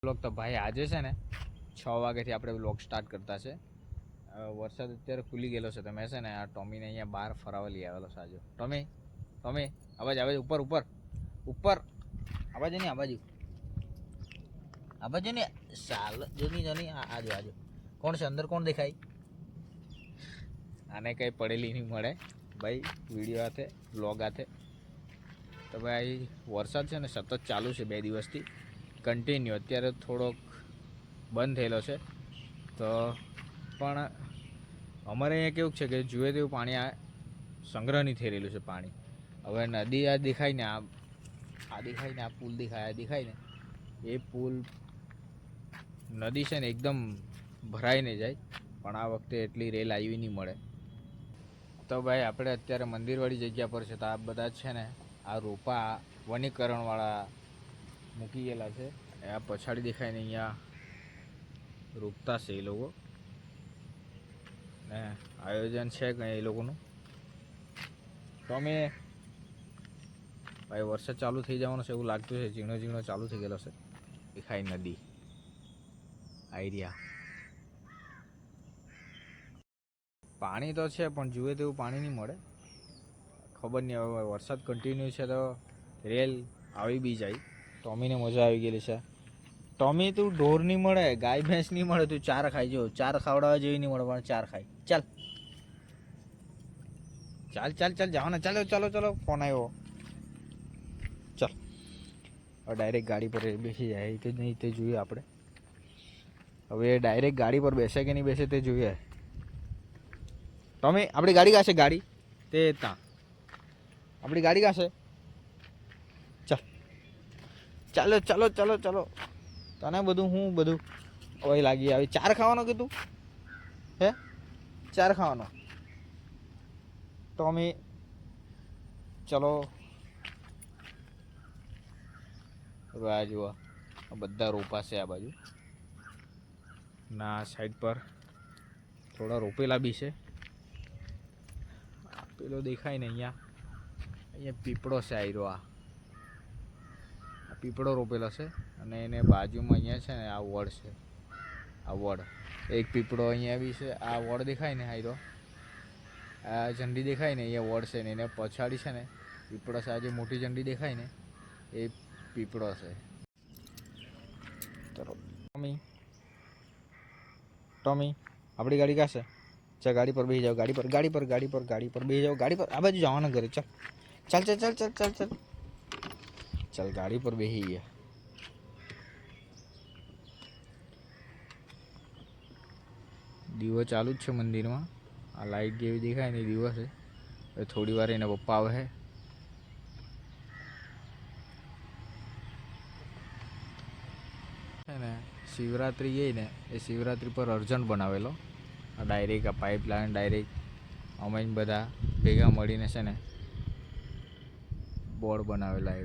Blog તો ભાઈ આજે છે ને 6 વાગ્યાથી આપણે બ્લોગ સ્ટાર્ટ કરતા છે. વરસાદ અત્યારે ખુલી ગયેલો છે તો મેં છે ને આ ટોમીને અહીંયા બહાર ફરાવા લઈ આવેલો છે. આજે ટોમી ટોમી આવાજ આવે ઉપર ઉપર ઉપર આવાજ નહીં આ બાજુ ને સાલ જોની જોની આજો આજો કોણ છે અંદર? કોણ દેખાય? આને કંઈ પડેલી નહીં મળે ભાઈ વિડીયો હાથે બ્લોગ હાથે. તો ભાઈ વરસાદ છે ને સતત ચાલુ છે 2 દિવસથી કન્ટિન્યુ. અત્યારે થોડોક બંધ થયેલો છે તો પણ અમારે અહીંયા કેવું છે કે જુએ તેવું પાણી આ સંગ્રહ નહીં થઈ રહેલું છે પાણી. હવે નદી આ દેખાય ને આ દેખાય ને આ પુલ દેખાય આ દેખાય ને એ પુલ નદી છે ને એકદમ ભરાઈને જાય પણ આ વખતે એટલી રેલ આવી નહીં મળે. તો ભાઈ આપણે અત્યારે મંદિરવાળી જગ્યા પર છે તો આ બધા છે ને આ રોપા વનીકરણવાળા મૂકી ગયેલા છે. આ પછાડી દેખાય ને અહીંયા રોપતા છે એ લોકો ને આયોજન છે કંઈ એ લોકોનું. તો અમે ભાઈ વરસાદ ચાલુ થઈ જવાનો છે એવું લાગતું છે. ઝીણો ઝીણો ચાલુ થઈ ગયેલો છે. દેખાય નદી આઈડિયા પાણી તો છે પણ જુએ તેવું પાણી નહીં મળે. ખબર નહીં હવે વરસાદ કન્ટિન્યુ છે તો રેલ આવી બી જાય. ટોમીને મજા આવી ગયેલી છે. ટોમી તું ઢોર નહીં મળે ગાય ભેંસ નહીં મળે તું ચાર ખાઈ જો. ચાર ખાવડાવવા જેવી નહીં મળે પણ ચાર ખાય. ચાલ ચાલ ચાલ ચાલ જાઓ ને. ચાલો ચાલો ચાલો ફોન આવ્યો. ચાલ હવે ડાયરેક્ટ ગાડી પર બેસી જાય કે નહીં તે જોઈએ આપણે. હવે ડાયરેક્ટ ગાડી પર બેસે કે નહીં બેસે તે જોઈએ. ટોમી આપણી ગાડી કાશે? ગાડી તે ત્યાં આપણી ગાડી કાશે? ચાલ ચાલો ચાલો ચાલો ચાલો. તને બધું હું બધું હવે લાગી આવી. ચાર ખાવાનો કીધું હે? ચાર ખાવાનો ટોમી ચલો. હવે આ જુઓ બધા રોપા છે આ બાજુ ના સાઈડ પર થોડા રોપેલા બી છે. પેલો દેખાય ને અહીંયા પીપળો છે. આયરો આ પીપળો રોપેલો છે અને એને બાજુમાં અહીંયા છે ને આ વડ છે. આ વડ એક પીપળો અહીંયા બી છે. આ વડ દેખાય ને આયરો આ ઝંડી દેખાય ને અહીંયા વડ છે ને એને પછાડી છે ને પીપળો છે. આ જે મોટી ઝંડી દેખાય ને એ પીપળો છે. ચલો ટોમી ટોમી આપણી ગાડી કાશે? ચાલ ગાડી પર બેસી જાઓ. ગાડી પર ગાડી પર ગાડી પર ગાડી પર બેસી જાઓ. ગાડી પર આ બાજુ જવાના ઘરે. ચાલ ચાલ ચાલ ચાલ ચાલ ચાલ ચાલ ચાલ ગાડી પર બેસી ગયા. દીવો ચાલુ જ છે મંદિરમાં. આ લાઈટ જેવી દેખાય ને દીવો છે. હવે થોડી વાર એના પપ્પા આવે છે ને શિવરાત્રી ગઈ ને એ શિવરાત્રી પર અર્જન્ટ બનાવેલો. આ ડાયરેક્ટ આ પાઇપલાઇન ડાયરેક્ટ અમે બધા ભેગા મળીને છે ને બોર્ડ બનાવેલા એ